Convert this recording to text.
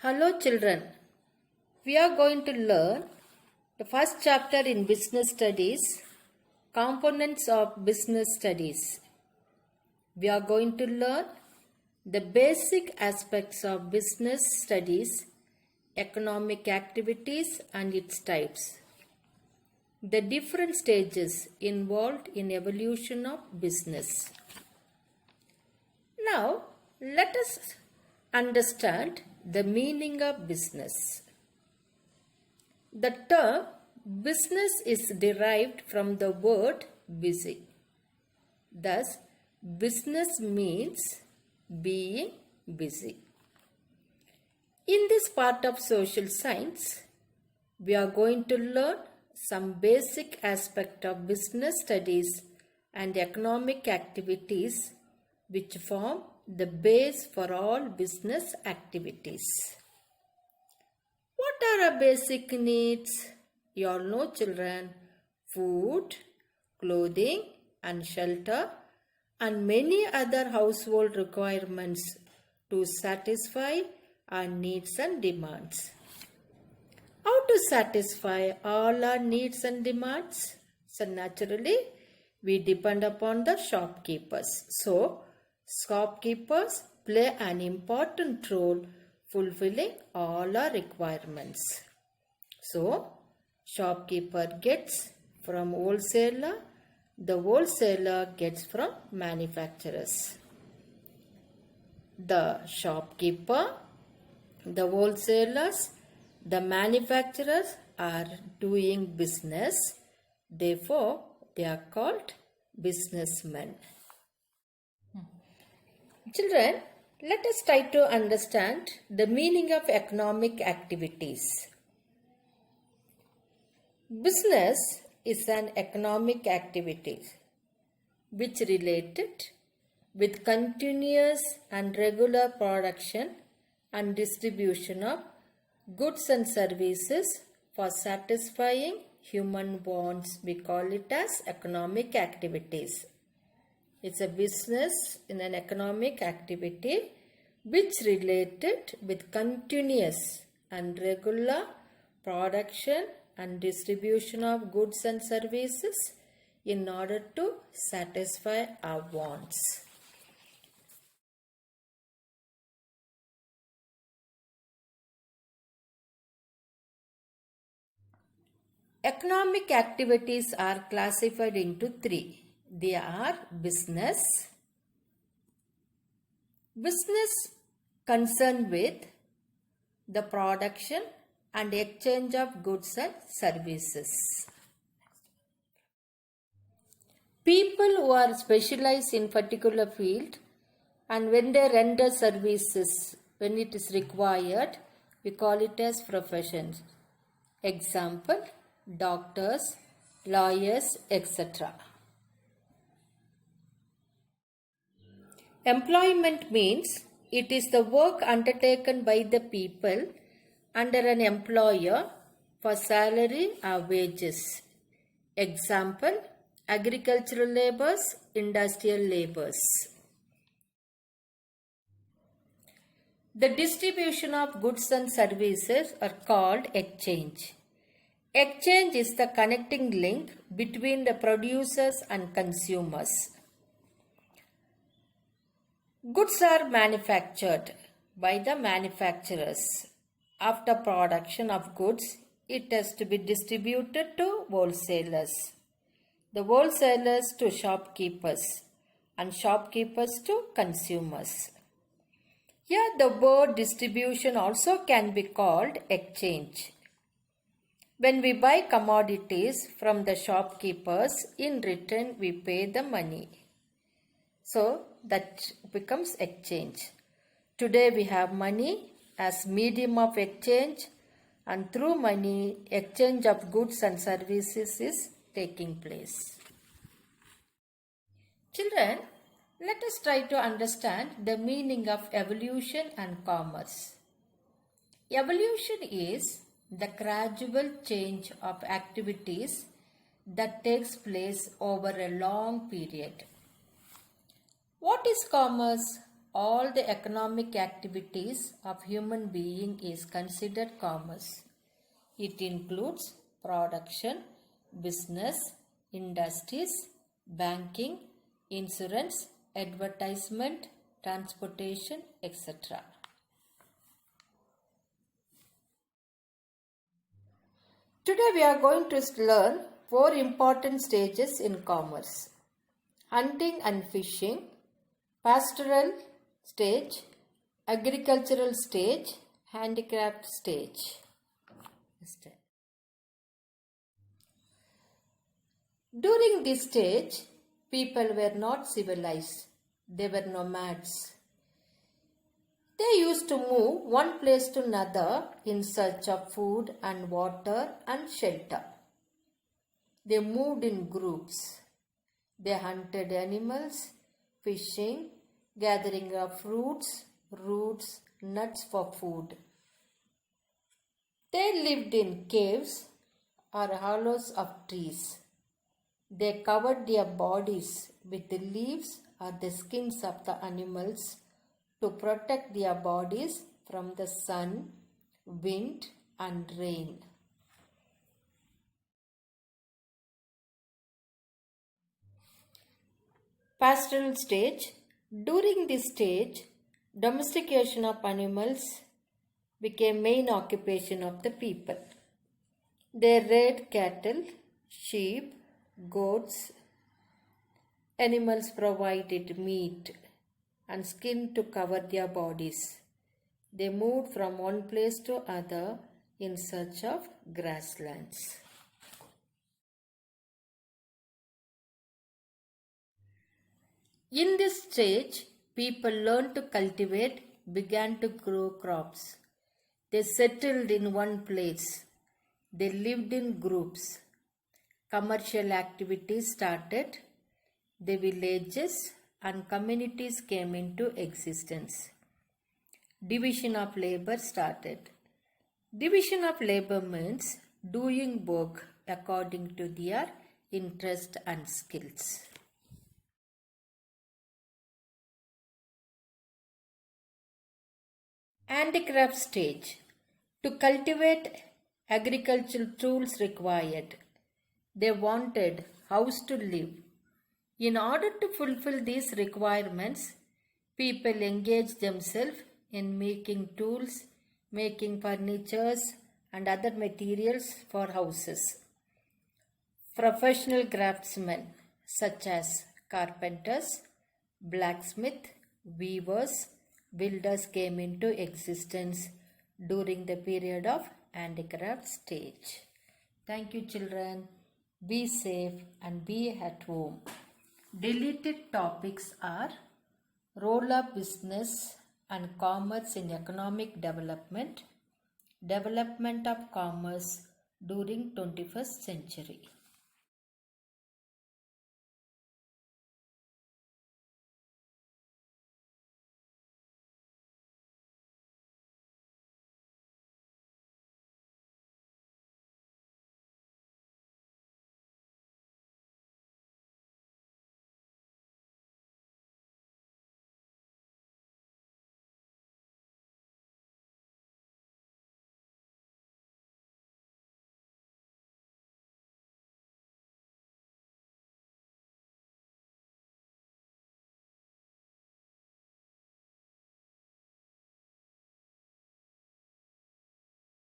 Hello children, we are going to learn the first chapter in business studies, components of business studies. We are going to learn the basic aspects of business studies, economic activities and its types. The different stages involved in evolution of business. Now, let us understand the meaning of business. The term business is derived from the word busy. Thus, business means being busy. In this part of social science, we are going to learn some basic aspect of business studies and economic activities which form the base for all business activities. What are our basic needs? You all know children, food, clothing and shelter and many other household requirements to satisfy our needs and demands. How to satisfy all our needs and demands? So naturally, we depend upon the shopkeepers. So, shopkeepers play an important role fulfilling all our requirements. So, shopkeeper gets from wholesaler, the wholesaler gets from manufacturers. The shopkeeper, the wholesalers, the manufacturers are doing business. Therefore, they are called businessmen. Children, let us try to understand the meaning of economic activities. Business is an economic activity which related with continuous and regular production and distribution of goods and services for satisfying human wants. We call it as economic activities. It's a business in an economic activity which related with continuous and regular production and distribution of goods and services in order to satisfy our wants. Economic activities are classified into three. They are business concerned with the production and exchange of goods and services. People who are specialized in particular field and when they render services when it is required, we call it as professions. Example, doctors, lawyers, etc. Employment means it is the work undertaken by the people under an employer for salary or wages. Example, agricultural labours, industrial labours. The distribution of goods and services are called exchange. Exchange is the connecting link between the producers and consumers. Goods are manufactured by the manufacturers. After production of goods, it has to be distributed to wholesalers. The wholesalers to shopkeepers and shopkeepers to consumers. Here the word distribution also can be called exchange. When we buy commodities from the shopkeepers, in return we pay the money. So that becomes exchange. Today we have money as medium of exchange and through money exchange of goods and services is taking place. Children, let us try to understand the meaning of evolution and commerce. Evolution is the gradual change of activities that takes place over a long period. What is commerce? all the economic activities of human being is considered commerce. It includes production, business, industries, banking, insurance, advertisement, transportation, etc. Today we are going to learn 4 important stages in commerce: hunting and fishing, pastoral stage, agricultural stage, handicraft stage. During this stage, people were not civilized. They were nomads. They used to move one place to another in search of food and water and shelter. They moved in groups. They hunted animals, fishing, gathering of fruits, roots, nuts for food. They lived in caves or hollows of trees. They covered their bodies with the leaves or the skins of the animals to protect their bodies from the sun, wind, and rain. Pastoral stage. During this stage, domestication of animals became main occupation of the people. They reared cattle, sheep, goats. Animals provided meat and skin to cover their bodies. They moved from one place to other in search of grasslands. In this stage, people learned to cultivate, began to grow crops. They settled in one place. They lived in groups. Commercial activities started. The villages and communities came into existence. Division of labor started. Division of labor means doing work according to their interest and skills. Handicraft stage. To cultivate, agricultural tools required. They wanted house to live. In order to fulfill these requirements, people engaged themselves in making tools, making furnitures and other materials for houses. Professional craftsmen such as carpenters, blacksmith, weavers, builders came into existence during the period of handicraft stage. Thank you, children. Be safe and be at home. Deleted topics are role of business and commerce in economic development, development of commerce during 21st century.